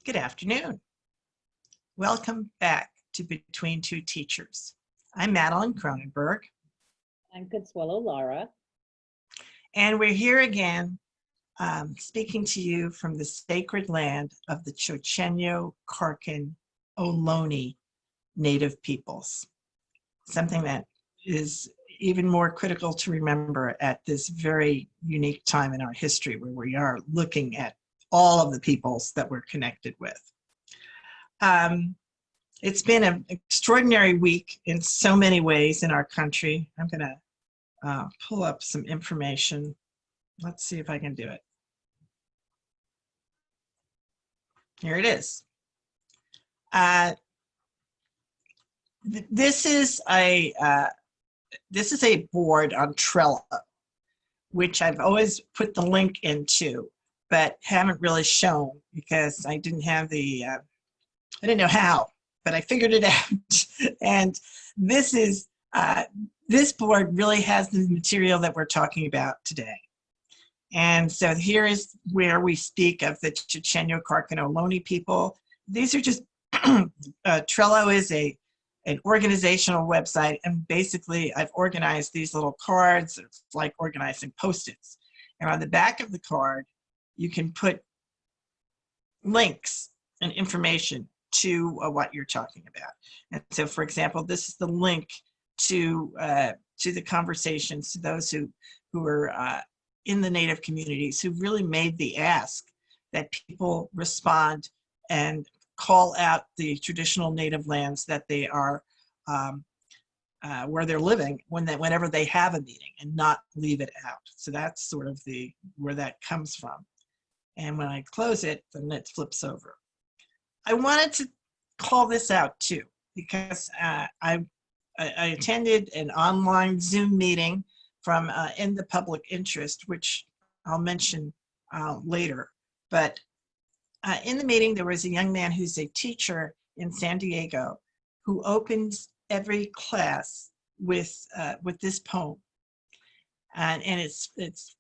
Good afternoon. Welcome back to Between Two Teachers. I'm Madeline Cronenberg. I'm Consuelo Lara. And we're here again speaking to you from the sacred land of the Chochenyo, Karkin, Ohlone Native peoples. Something that is even more critical to remember at this very unique time in our history where we are looking at all of the peoples that we're connected with. It's been an extraordinary week in so many ways in our country. I'm going to pull up some information. Let's see if I can do it. Here it is. This is a board on Trello, which I've always put the link into, but haven't really shown because I didn't have the, I didn't know how, but I figured it out. And this is, this board really has the material that we're talking about today. And so here is where we speak of the Chochenyo, Karkin, Ohlone people. These are just, Trello is an organizational website, and basically I've organized these little cards. It's like organizing Post-its. And on the back of the card, you can put links and information to what you're talking about. And so, for example, this is the link to the conversations, to those who are in the Native communities who really made the ask that people respond and call out the traditional Native lands that they are, where they're living whenever they have a meeting, and not leave it out. So that's sort of where that comes from. And when I close it, then it flips over. I wanted to call this out too, because I attended an online Zoom meeting from in the public interest, which I'll mention later. But in the meeting, there was a young man who's a teacher in San Diego who opens every class with this poem. And it's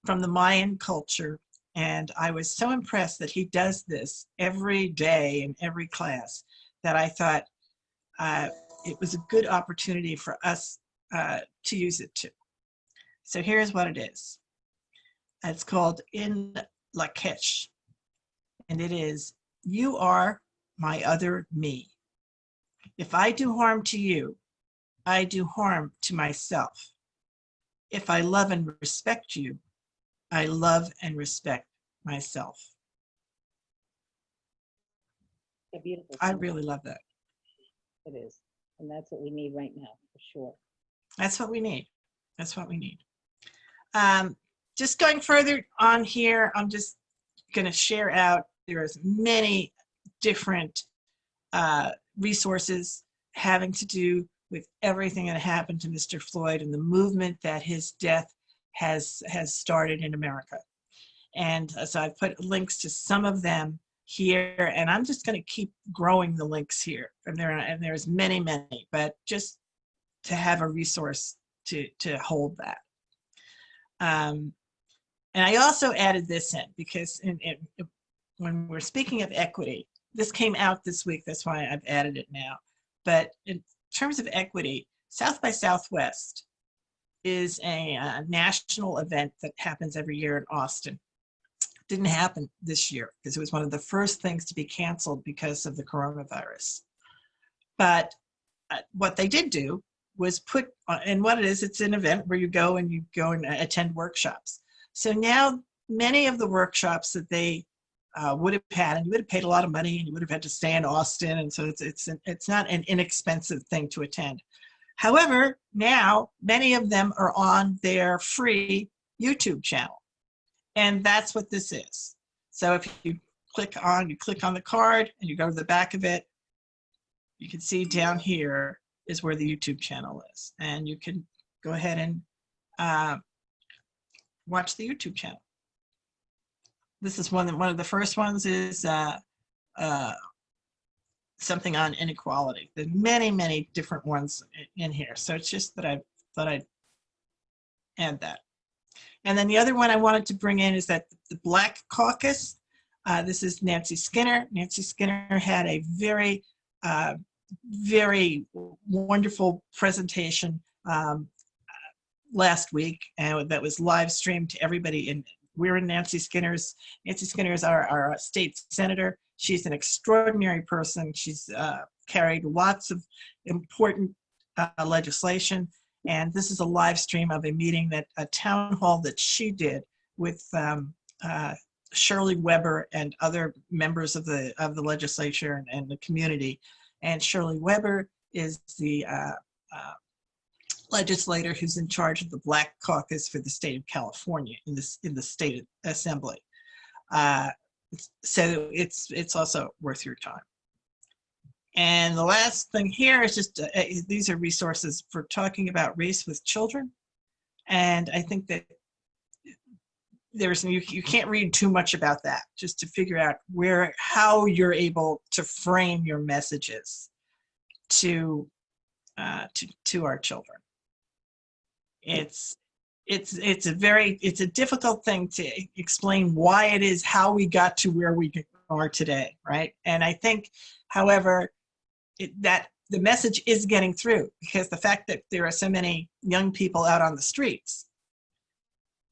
from the Mayan culture. And I was so impressed that he does this every day in every class that I thought it was a good opportunity for us to use it too. So here's what it is. It's called In Lakesh. And it is, you are my other me. If I do harm to you, I do harm to myself. If I love and respect you, I love and respect myself. A beautiful I song. really love that. It is. And that's what we need right now, for sure. That's what we need. That's what we need. Just going further on here, I'm just going to share out, there's many different resources having to do with everything that happened to Mr. Floyd and the movement that his death has started in America. And so I've put links to some of them here, and I'm just going to keep growing the links here. And there's many, but just to have a resource to hold that. And I also added this in because when we're speaking of equity, this came out this week, that's why I've added it now. But in terms of equity, South by Southwest is a national event that happens every year in Austin. Didn't happen this year because it was one of the first things to be canceled because of the coronavirus. But what they did do was put, and what it is, it's an event where you go and attend workshops. So now many of the workshops that they would have had, and you would have paid a lot of money, and you would have had to stay in Austin, and so it's not an inexpensive thing to attend. However, now many of them are on their free YouTube channel. And that's what this is. So if you click on the card and you go to the back of it, you can see down here is where the YouTube channel is. And you can go ahead and watch the YouTube channel. This is one of the first ones is something on inequality. There's many different ones in here. So it's just that I thought I'd add that. And then the other one I wanted to bring in is that the Black Caucus This is Nancy Skinner. Nancy Skinner had a very, very wonderful presentation last week, and that was live streamed to everybody. And we're in Nancy Skinner's. Nancy Skinner is our state senator. She's an extraordinary person. She's carried lots of important legislation. And this is a live stream of a meeting, a town hall that she did with Shirley Weber and other members of the legislature and the community. And Shirley Weber is the legislator who's in charge of the Black Caucus for the state of California in the state assembly. So it's also worth your time. And the last thing here is just these are resources for talking about race with children. And I think that you can't read too much about that, just to figure out how you're able to frame your messages to our children. It's a difficult thing to explain why it is how we got to where we are today, right? And I think, however, that the message is getting through, because the fact that there are so many young people out on the streets,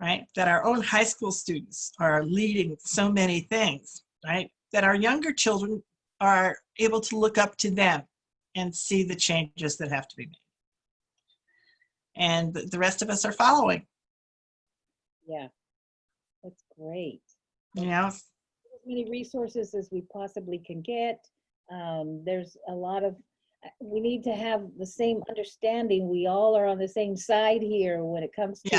right, that our own high school students are leading so many things, right, that our younger children are able to look up to them and see the changes that have to be made. And the rest of us are following. Yeah, that's great. You know, As many resources as we possibly can get. There's a lot of, we need to have the same understanding. We all are on the same side here when it comes to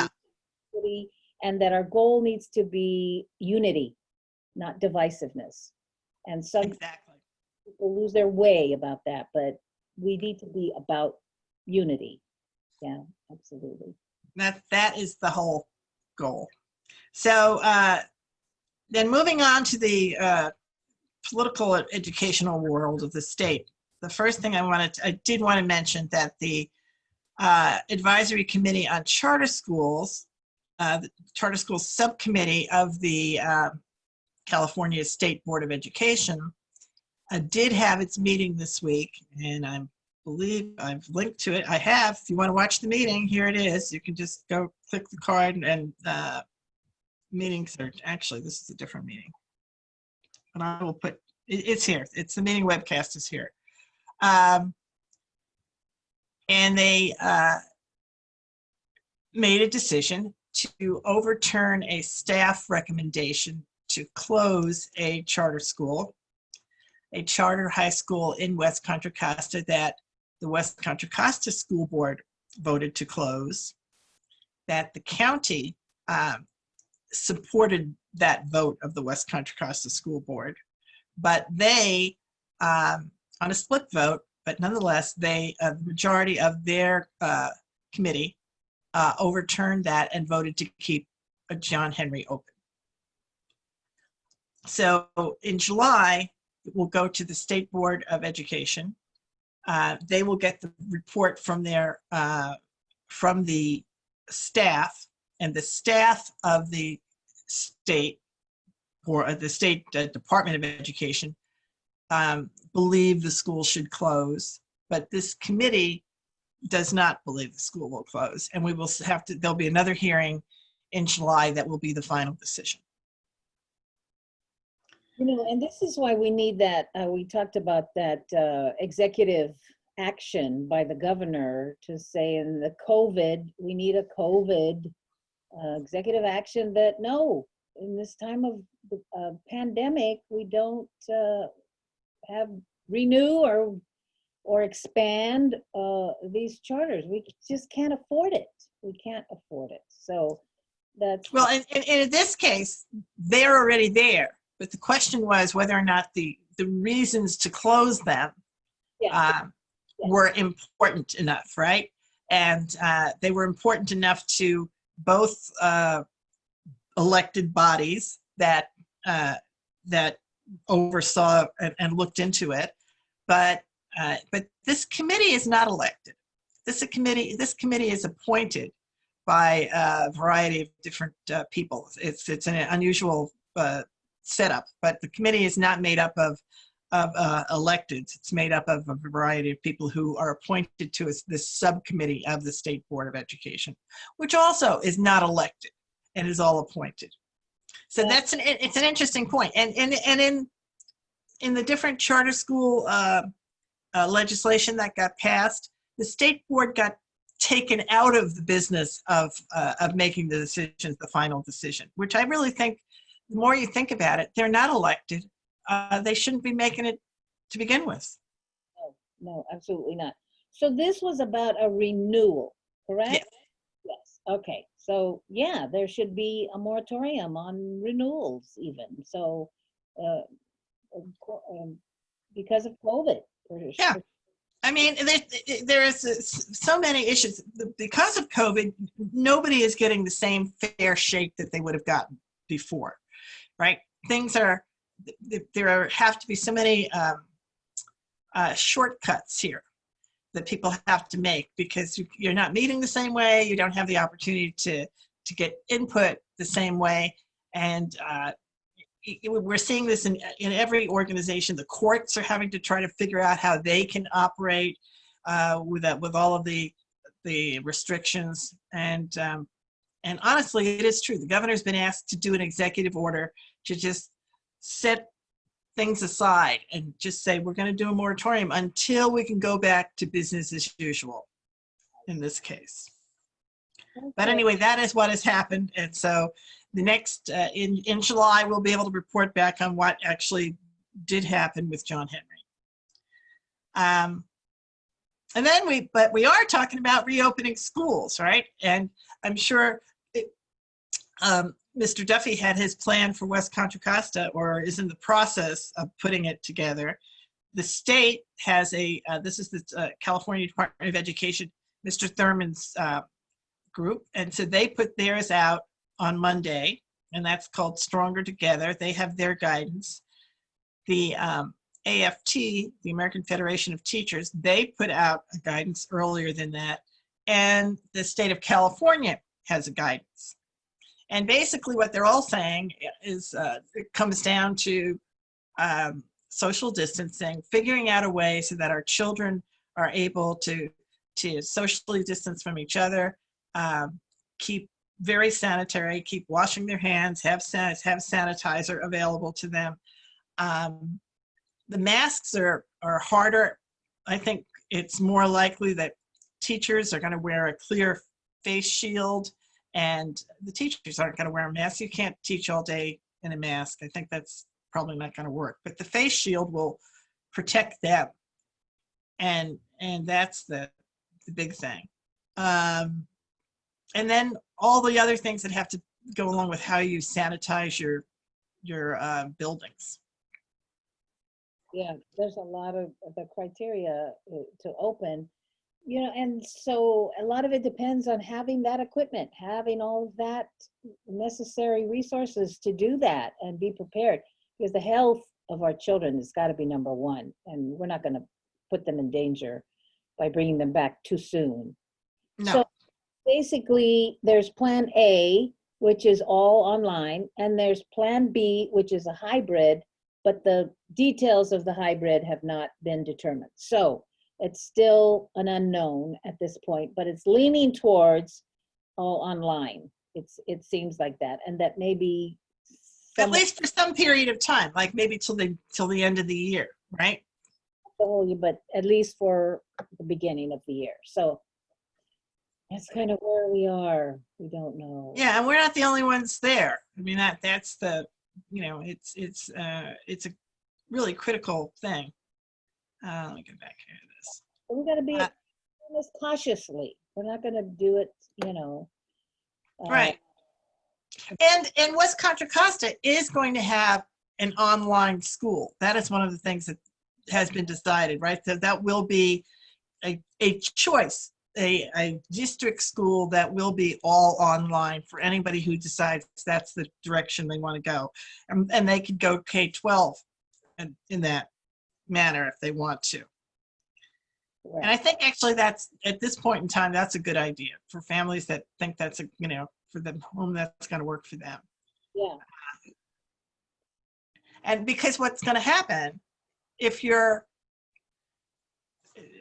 equity, and that our goal needs to be unity, not divisiveness. And some people lose their way about that, but we need to be about unity. Yeah, absolutely. That is the whole goal. So then moving on to the political educational world of the state. The first thing I did want to mention that the Advisory Committee on Charter Schools, the Charter Schools Subcommittee of the California State Board of Education, did have its meeting this week, and I believe I've linked to it. I have. If you want to watch the meeting, here it is. You can just go click the card and meeting search. Actually, this is a different meeting. And I will put, it's here. It's the meeting webcast is here. And they made a decision to overturn a staff recommendation to close a charter school, a charter high school in West Contra Costa that the West Contra Costa School Board voted to close, that the county supported that vote of the West Contra Costa School Board, but they, on a split vote, but nonetheless, the majority of their committee overturned that and voted to keep John Henry open. So in July, it will go to the State Board of Education. They will get the report from their from the staff, and the staff of the state or the state Department of Education believe the school should close, but this committee does not believe the school will close, and we will have to. There'll be another hearing in July that will be the final decision. You know, and this is why we need that, we talked about that executive action by the governor to say in the COVID, we need a COVID executive action that no, in this time of the pandemic, we don't renew or expand these charters. We just can't afford it. We can't afford it. So that's— Well, and in this case, they're already there. But the question was whether or not the reasons to close them were important enough, right? And they were important enough to both elected bodies that oversaw and looked into it, but this committee is not elected. This committee is appointed by a variety of different people. It's an unusual setup, but the committee is not made up of electeds. It's made up of a variety of people who are appointed to this subcommittee of the State Board of Education, which also is not elected and is all appointed. So it's an interesting point. And in the different charter school legislation that got passed, the State Board got taken out of the business of making the decisions, the final decision, which I really think, the more you think about it, they're not elected. They shouldn't be making it to begin with. No, absolutely not. So this was about a renewal, correct? Yes. Yes. Okay. So yeah, there should be a moratorium on renewals even. So because of COVID. Yeah. I mean, there is so many issues. Because of COVID, nobody is getting the same fair shake that they would have gotten before, right? There have to be so many shortcuts here that people have to make because you're not meeting the same way. You don't have the opportunity to get input the same way. And we're seeing this in every organization. The courts are having to try to figure out how they can operate with all of the restrictions. And honestly, it is true. The governor's been asked to do an executive order to just set things aside and just say, we're going to do a moratorium until we can go back to business as usual in this case. Okay. But anyway, that is what has happened. And so the next, in July, we'll be able to report back on what actually did happen with John Henry. And then we are talking about reopening schools, right? And I'm sure Mr. Duffy had his plan for West Contra Costa, or is in the process of putting it together. The state has this is the California Department of Education, Mr. Thurman's group. And so they put theirs out on Monday, and that's called Stronger Together. They have their guidance. The AFT, the American Federation of Teachers, they put out a guidance earlier than that. And the state of California has a guidance. And basically what they're all saying is it comes down to social distancing, figuring out a way so that our children are able to socially distance from each other, keep very sanitary, keep washing their hands, have sanitizer available to them. The masks are harder. I think it's more likely that teachers are going to wear a clear face shield, and the teachers aren't going to wear a mask. You can't teach all day in a mask. I think that's probably not going to work. But the face shield will protect them, and that's the big thing. And then all the other things that have to go along with how you sanitize your buildings. Yeah, there's a lot of the criteria to open, you know, and so a lot of it depends on having that equipment, having all of that necessary resources to do that and be prepared, because the health of our children has got to be number one, and we're not going to put them in danger by bringing them back too soon. No. So basically, there's plan A, which is all online, and there's plan B, which is a hybrid, but the details of the hybrid have not been determined. So it's still an unknown at this point, but it's leaning towards all online. It seems like that, and that maybe at least for some period of time, like maybe till the end of the year, right? The whole year, but at least for the beginning of the year. So that's kind of where we are. We don't know. Yeah, and we're not the only ones there. I mean, that's the, you know, it's a really critical thing. Let me get back here to this. We got to be this cautiously. We're not going to do it, you know. Right. And West Contra Costa is going to have an online school. That is one of the things that has been decided, right? So that will be a choice, a district school that will be all online for anybody who decides that's the direction they want to go. And they could go K-12 in that manner if they want to. Right. And I think actually that's, at this point in time, that's a good idea for families that think that's a, you know, for the home that's going to work for them. Yeah. And because what's going to happen if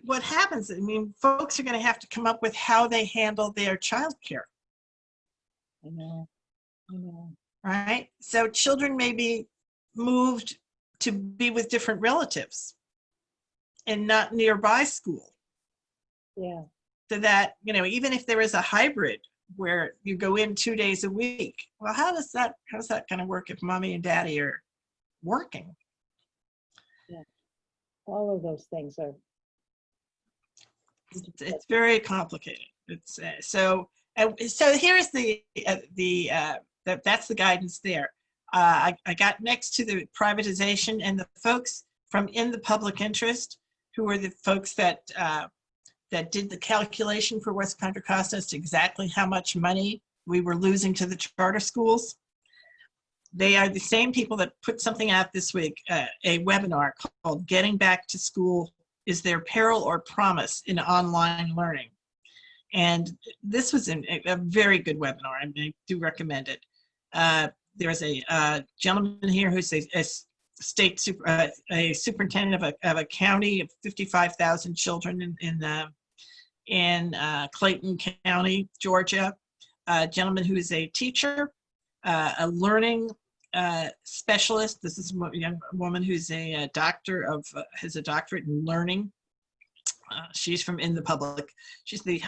what happens, I mean, folks are going to have to come up with how they handle their childcare. I know. Right? So children may be moved to be with different relatives and not nearby school. Yeah. So that, even if there is a hybrid where you go in 2 days a week, well, how's that going to work if mommy and daddy are working? Yeah. All of those things are. It's very complicated. It's so here's that's the guidance there. I got next to the privatization, and the folks from in the public interest, who are the folks that did the calculation for West Contra Costa as to exactly how much money we were losing to the charter schools. They are the same people that put something out this week, a webinar called Getting Back to School, Is There Peril or Promise in Online Learning? And this was a very good webinar, and I do recommend it. There's a gentleman here who's a superintendent of a county of 55,000 children in Clayton County, Georgia. A gentleman who is a teacher, a learning specialist. This is a young woman who's a has a doctorate in learning. She's from In the Public. She's a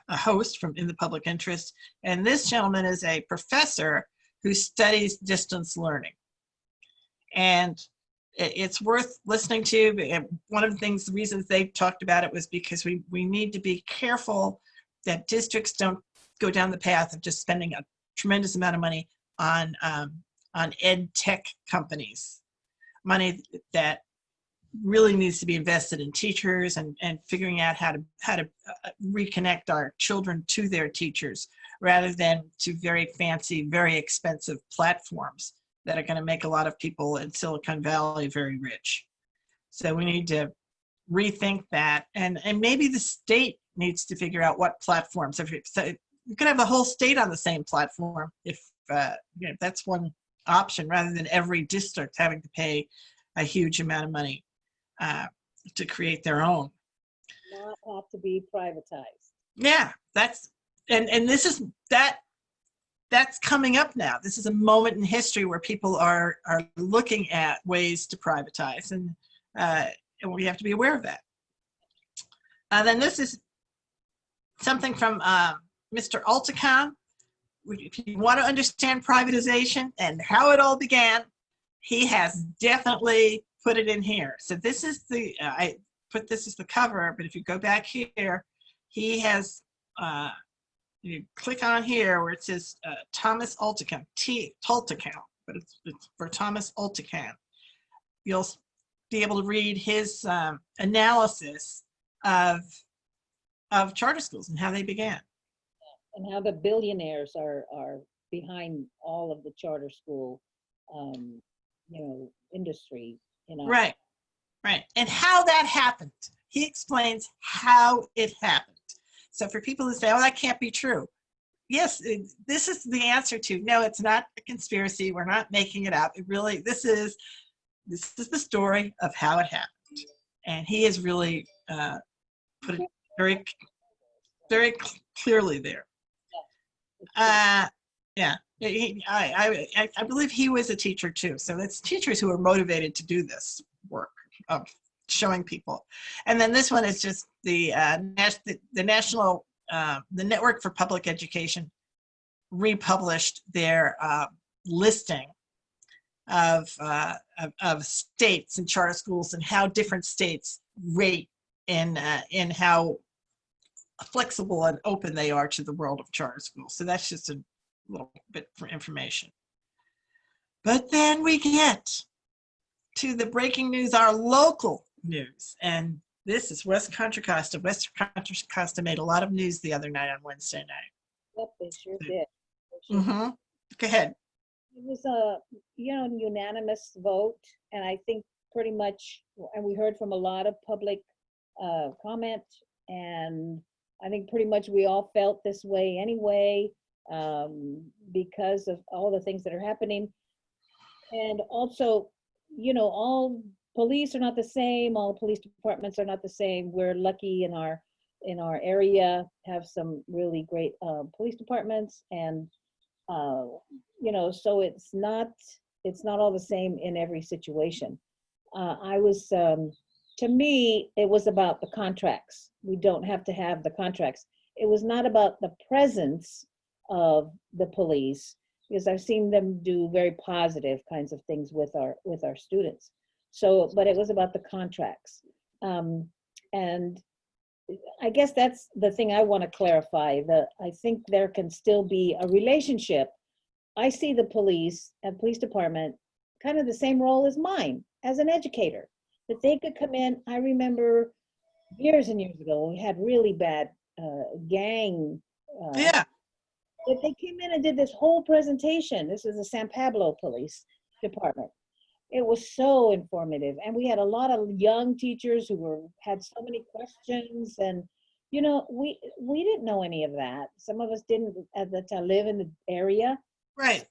host from In the Public Interest. And this gentleman is a professor who studies distance learning. And it's worth listening to. One of the reasons they talked about it was because we need to be careful that districts don't go down the path of just spending a tremendous amount of money on ed tech companies, money that really needs to be invested in teachers and figuring out how to reconnect our children to their teachers, rather than to very fancy, very expensive platforms that are going to make a lot of people in Silicon Valley very rich. So we need to rethink that, and maybe the state needs to figure out what platforms. So you could have the whole state on the same platform if that's one option, rather than every district having to pay a huge amount of money to create their own. Not have to be privatized. Yeah, and this is that's coming up now. This is a moment in history where people are looking at ways to privatize, and we have to be aware of that. Then this is something from Mr. Alticon. If you want to understand privatization and how it all began, he has definitely put it in here. So this is I put this as the cover, but if you go back here, he has, you click on here where it says Thomas Alticon, Talticon, but it's for Thomas Alticon. You'll be able to read his analysis of charter schools and how they began. And how the billionaires are behind all of the charter school, industry. Right. And how that happened. He explains how it happened. So for people who say, oh, that can't be true. Yes, this is the answer to, no, it's not a conspiracy. We're not making it up. This is the story of how it happened. And he has really put it very, very clearly there. Yeah, I believe he was a teacher too. So it's teachers who are motivated to do this work of showing people. And then this one is just the national, the Network for Public Education republished their listing of states and charter schools and how different states rate in how flexible and open they are to the world of charter schools. So that's just a little bit for information. But then we get to the breaking news, our local news. And this is West Contra Costa. West Contra Costa made a lot of news the other night on Wednesday night. Yep, they sure did. Mm-hmm. Go ahead. It was a unanimous vote, and I think pretty much, and we heard from a lot of public comment, and I think pretty much we all felt this way anyway, because of all the things that are happening. And also, all police are not the same. All police departments are not the same. We're lucky in our area have some really great police departments, and so it's not all the same in every situation. I was To me, it was about the contracts. We don't have to have the contracts. It was not about the presence of the police, because I've seen them do very positive kinds of things with our students. So, but it was about the contracts. And I guess that's the thing I want to clarify. I think there can still be a relationship. I see the police and police department kind of the same role as mine as an educator, that they could come in. I remember years and years ago, we had really bad gang. Yeah. That they came in and did this whole presentation. This is the San Pablo Police Department. It was so informative, and we had a lot of young teachers who had so many questions, and we didn't know any of that. Some of us didn't at the time live in the area. Right.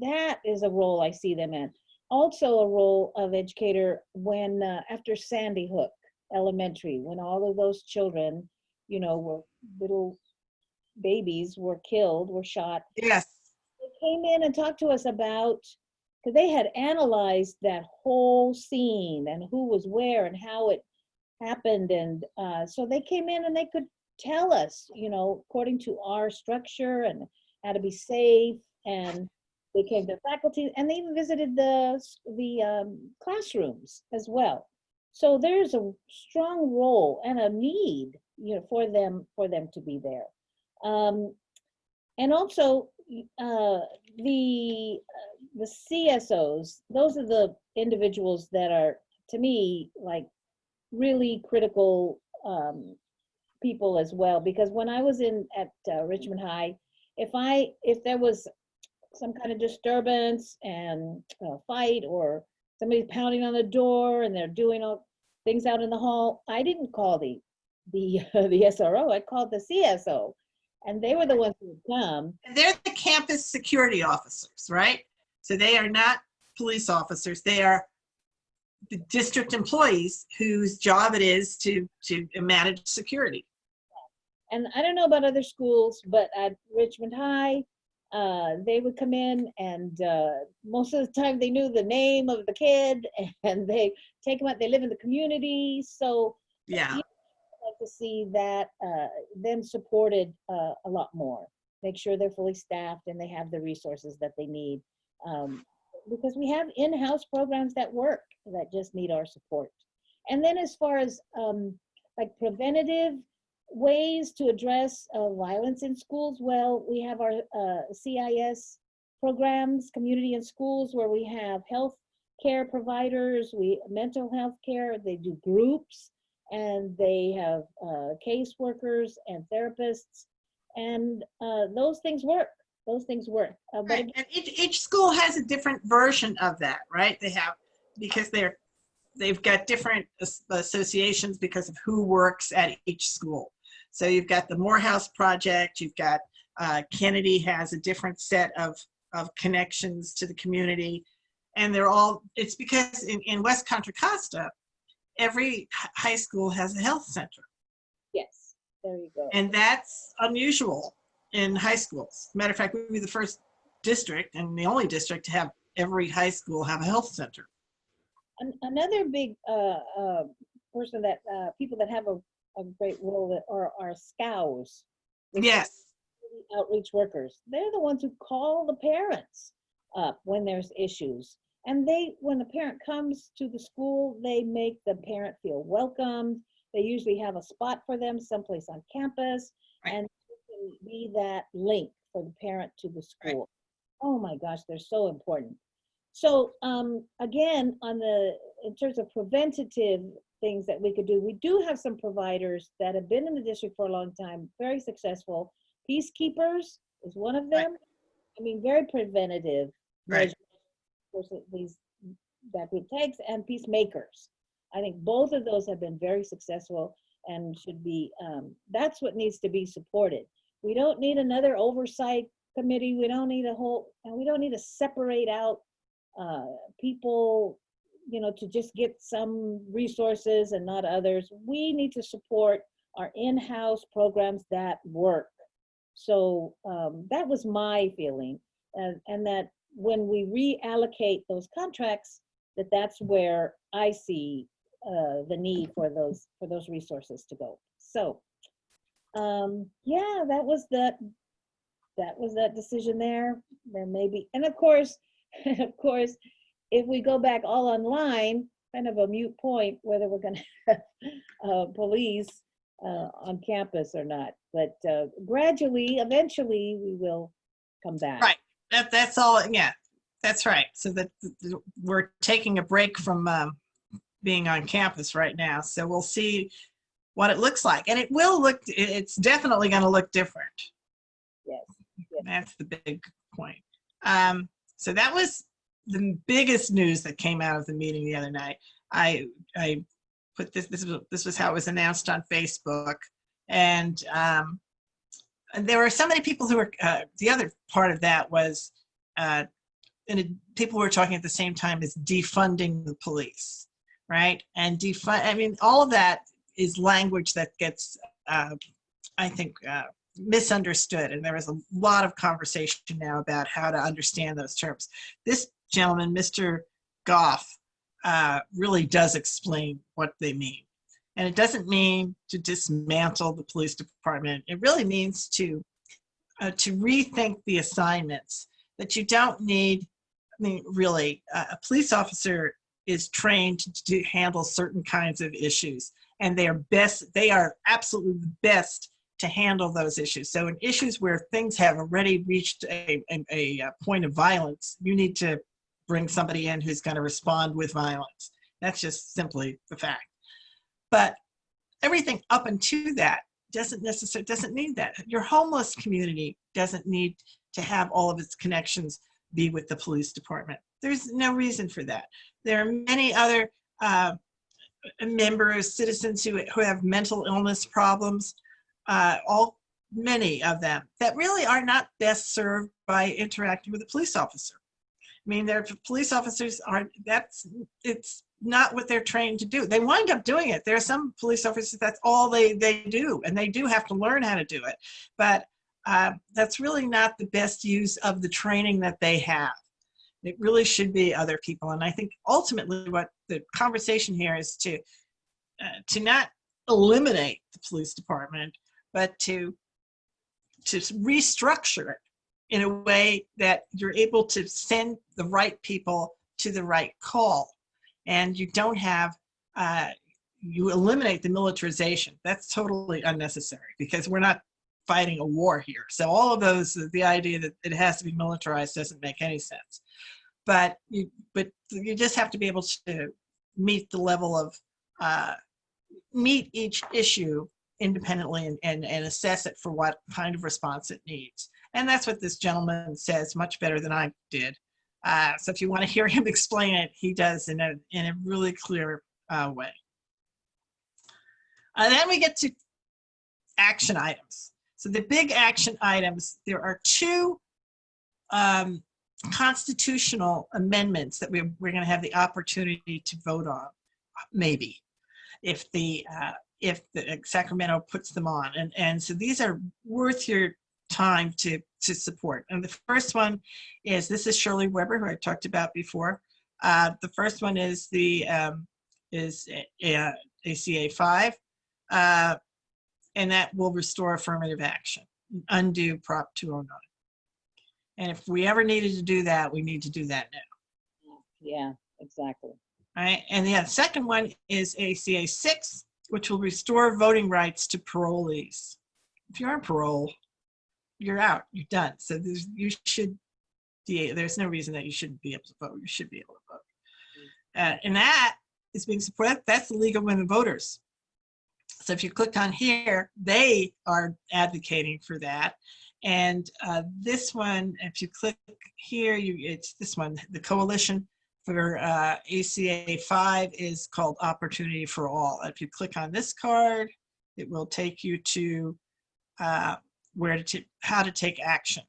That is a role I see them in. Also, a role of educator when after Sandy Hook Elementary, when all of those children, were little babies, were killed, were shot. Yes. They came in and talked to us about, because they had analyzed that whole scene and who was where and how it happened. And so they came in and they could tell us, according to our structure and how to be safe. And they came to faculty, and they even visited the classrooms as well. So there's a strong role and a need, for them to be there. And also the CSOs, those are the individuals that are, to me, like really critical people as well. Because when I was at Richmond High, if there was some kind of disturbance and a fight, or somebody's pounding on the door and they're doing all things out in the hall, I didn't call the SRO, I called the CSO. And they were the ones who would come. And they're the campus security officers, right? So they are not police officers. They are the district employees whose job it is to manage security. And I don't know about other schools, but at Richmond High, they would come in, and most of the time they knew the name of the kid, and they take them out. They live in the community. So yeah, like to see that them supported a lot more. Make sure they're fully staffed and they have the resources that they need, because we have in-house programs that work, that just need our support. And then as far as like preventative ways to address violence in schools, well, we have our CIS programs, community in schools, where we have health care providers, mental health care, they do groups, and they have caseworkers and therapists, and those things work. But right. And each school has a different version of that, right? They have, because they've got different associations because of who works at each school. So you've got the Morehouse Project, you've got Kennedy has a different set of connections to the community, and it's because in West Contra Costa, every high school has a health center. Yes, there you go. And that's unusual in high schools. Matter of fact, we were the first district and the only district to have every high school have a health center. Another big person that people that have a great role that are SCOWs. Yes. Outreach workers. They're the ones who call the parents up when there's issues. And when the parent comes to the school, they make the parent feel welcomed. They usually have a spot for them someplace on campus, right, and can be that link for the parent to the school. Right. Oh my gosh, they're so important. So again, in terms of preventative things that we could do, we do have some providers that have been in the district for a long time, very successful. Peacekeepers is one of them. Right. I mean, very preventative. Right. These that group takes, and peacemakers. I think both of those have been very successful and should be, that's what needs to be supported. We don't need another oversight committee. We don't need to separate out people, to just get some resources and not others. We need to support our in-house programs that work. So that was my feeling, and that when we reallocate those contracts, that's where I see the need for those resources to go. So yeah, that was that decision there. There may be, and of course, of course, if we go back all online, kind of a moot point whether we're going to have police on campus or not. But gradually, eventually, we will come back. Right. That's all. Yeah, that's right. So that we're taking a break from being on campus right now. So we'll see what it looks like, and it will look. It's definitely going to look different. Yes. Yes. That's the big point. So that was the biggest news that came out of the meeting the other night. I put this was how it was announced on Facebook, and there were so many people who were. The other part of that was, people were talking at the same time as defunding the police, right? And I mean, all of that is language that gets, I think, misunderstood, and there was a lot of conversation now about how to understand those terms. This gentleman, Mr. Goff, really does explain what they mean. And it doesn't mean to dismantle the police department. It really means to rethink the assignments, that you don't need, I mean, really, a police officer is trained to handle certain kinds of issues, and they are absolutely the best to handle those issues. So in issues where things have already reached a point of violence, you need to bring somebody in who's going to respond with violence. That's just simply the fact. But everything up until that doesn't need that. Your homeless community doesn't need to have all of its connections be with the police department. There's no reason for that. There are many other members, citizens who have mental illness problems, many of them that really are not best served by interacting with a police officer. I mean, their police officers it's not what they're trained to do. They wind up doing it. There are some police officers that's all they do, and they do have to learn how to do it. But that's really not the best use of the training that they have. It really should be other people. And I think ultimately what the conversation here is to not eliminate the police department, but to restructure it in a way that you're able to send the right people to the right call. And you don't have, you eliminate the militarization. That's totally unnecessary because we're not fighting a war here. So all of those, the idea that it has to be militarized doesn't make any sense. But you just have to be able to meet the level of, meet each issue independently and assess it for what kind of response it needs. And that's what this gentleman says much better than I did. So if you want to hear him explain it, he does in a really clear way. Then we get to action items. So the big action items, there are two constitutional amendments that we're going to have the opportunity to vote on, maybe, if the Sacramento puts them on. And so these are worth your time to support. And the first one is, this is Shirley Weber, who I talked about before. The first one is the ACA 5, and that will restore affirmative action, undo Prop 209. And if we ever needed to do that, we need to do that now. Yeah, exactly. All right, and the second one is ACA 6, which will restore voting rights to parolees. If you're on parole, you're out, you're done. So there's no reason that you shouldn't be able to vote. You should be able to vote. And that is being supported. That's the League of Women Voters. So if you click on here, they are advocating for that. And this one, if you click here, it's this one, the coalition for ACA 5 is called Opportunity for All. If you click on this card, it will take you to how to take action.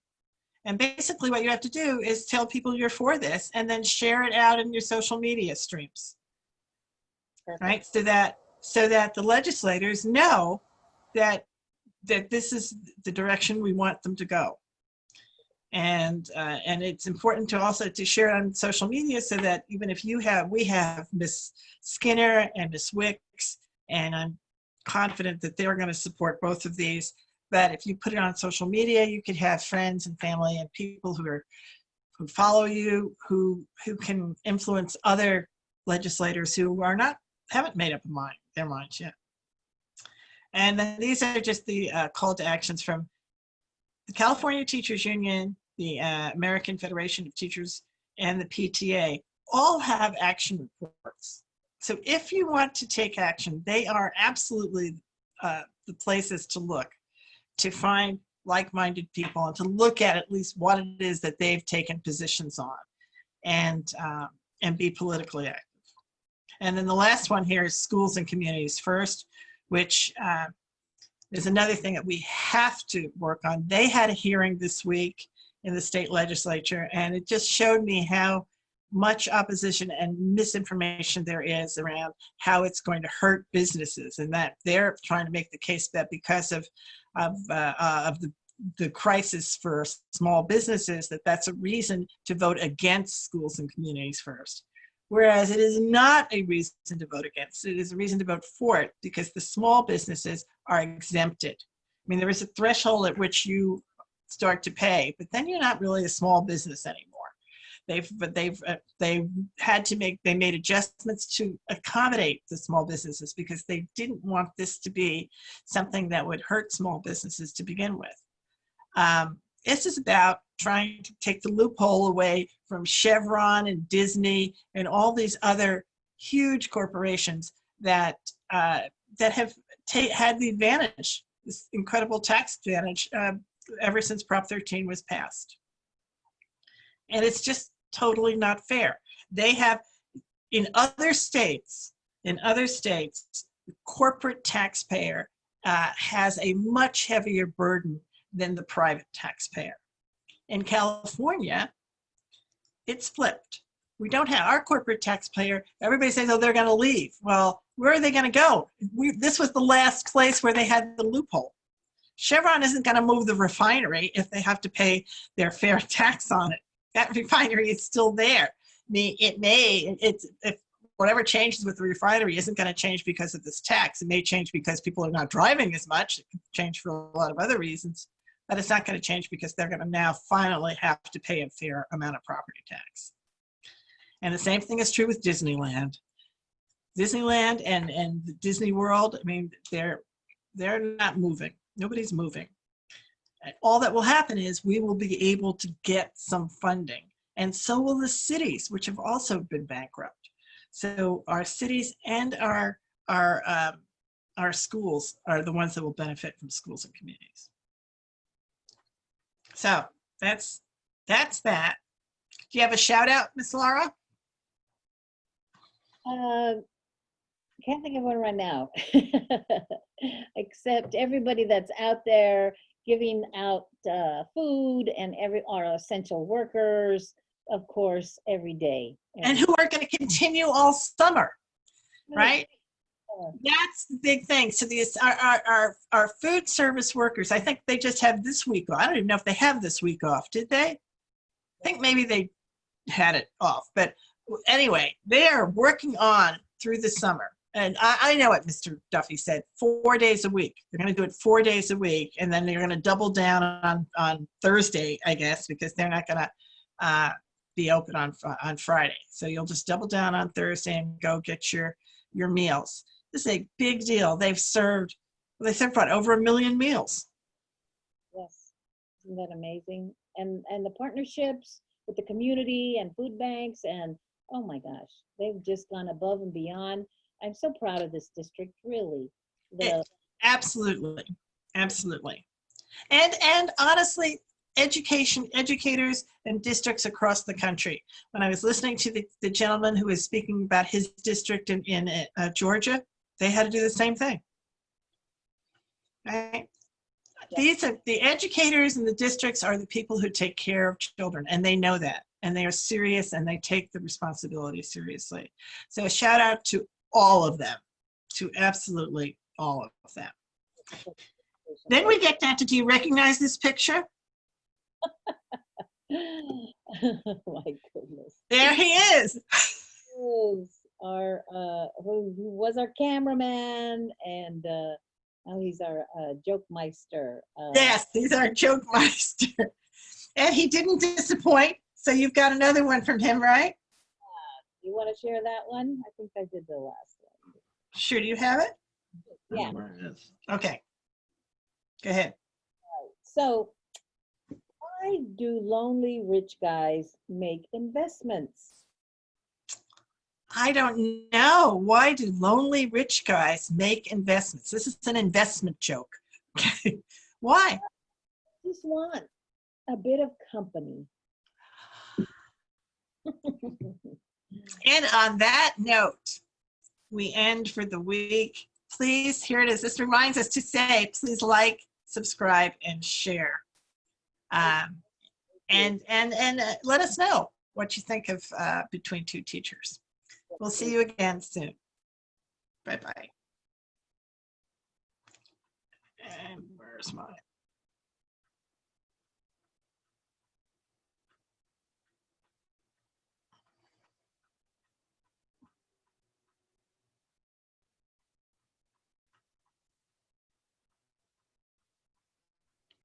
And basically what you have to do is tell people you're for this and then share it out in your social media streams, right? So that the legislators know that this is the direction we want them to go. And it's important to also to share it on social media so that even if we have Miss Skinner and Miss Wicks, and I'm confident that they're going to support both of these. But if you put it on social media, you could have friends and family and people who follow you, who can influence other legislators who haven't made up their minds yet. And then these are just the call to actions from the California Teachers Union, the American Federation of Teachers, and the PTA. All have action reports. So if you want to take action, they are absolutely the places to look to find like-minded people and to look at least what it is that they've taken positions on and be politically active. And then the last one here is schools and communities first, which is another thing that we have to work on. They had a hearing this week in the state legislature, and it just showed me how much opposition and misinformation there is around how it's going to hurt businesses, and that they're trying to make the case that because of the crisis for small businesses, that's a reason to vote against schools and communities first. Whereas it is not a reason to vote against. It is a reason to vote for it because the small businesses are exempted. I mean, there is a threshold at which you start to pay, but then you're not really a small business anymore. They made adjustments to accommodate the small businesses because they didn't want this to be something that would hurt small businesses to begin with. This is about trying to take the loophole away from Chevron and Disney and all these other huge corporations that have had the advantage, this incredible tax advantage, ever since Prop 13 was passed. And it's just totally not fair. They have, in other states, the corporate taxpayer has a much heavier burden than the private taxpayer. In California, it's flipped. We don't have our corporate taxpayer. Everybody says, oh, they're going to leave. Well, where are they going to go? This was the last place where they had the loophole. Chevron isn't going to move the refinery if they have to pay their fair tax on it. That refinery is still there. If whatever changes with the refinery isn't going to change because of this tax. It may change because people are not driving as much. It could change for a lot of other reasons. But it's not going to change because they're going to now finally have to pay a fair amount of property tax. And the same thing is true with Disneyland. Disneyland and the Disney World, I mean, they're not moving. Nobody's moving. And all that will happen is we will be able to get some funding. And so will the cities, which have also been bankrupt. So our cities and our schools are the ones that will benefit from schools and communities. So that's that. Do you have a shout out, Miss Laura? Can't think of one right now. Except everybody that's out there giving out food and our essential workers, of course, every day. And who are going to continue all summer, right? That's the big thing. So our food service workers, I think they just have this week off. I don't even know if they have this week off. Did they? I think maybe they had it off. But anyway, they are working on through the summer. And I know what Mr. Duffy said, 4 days a week. They're going to do it 4 days a week. And then they're going to double down on Thursday, I guess, because they're not going to be open on Friday. So you'll just double down on Thursday and go get your meals. This is a big deal. They served what, over 1 million meals. Yes, isn't that amazing? And the partnerships with the community and food banks, and oh my gosh, they've just gone above and beyond. I'm so proud of this district, really. Absolutely. And honestly, educators and districts across the country. When I was listening to the gentleman who was speaking about his district in Georgia, they had to do the same thing. Right? These are the educators and the districts are the people who take care of children, and they know that, and they are serious, and they take the responsibility seriously. So a shout out to all of them, to absolutely all of them. Then we get down to, do you recognize this picture? My goodness. There he is. Who's our who was our cameraman, and now he's our joke meister. Yes, he's our joke meister. And he didn't disappoint. So you've got another one from him, right? You want to share that one? I think I did the last one. Sure, do you have it? Yeah. Okay. Go ahead. So, why do lonely rich guys make investments? I don't know. Why do lonely rich guys make investments? This is an investment joke. Okay. Why? Just want a bit of company. And on that note, we end for the week. Please, here it is. This reminds us to say, please like, subscribe, and share. And let us know what you think of Between Two Teachers. We'll see you again soon. Bye-bye. And where's my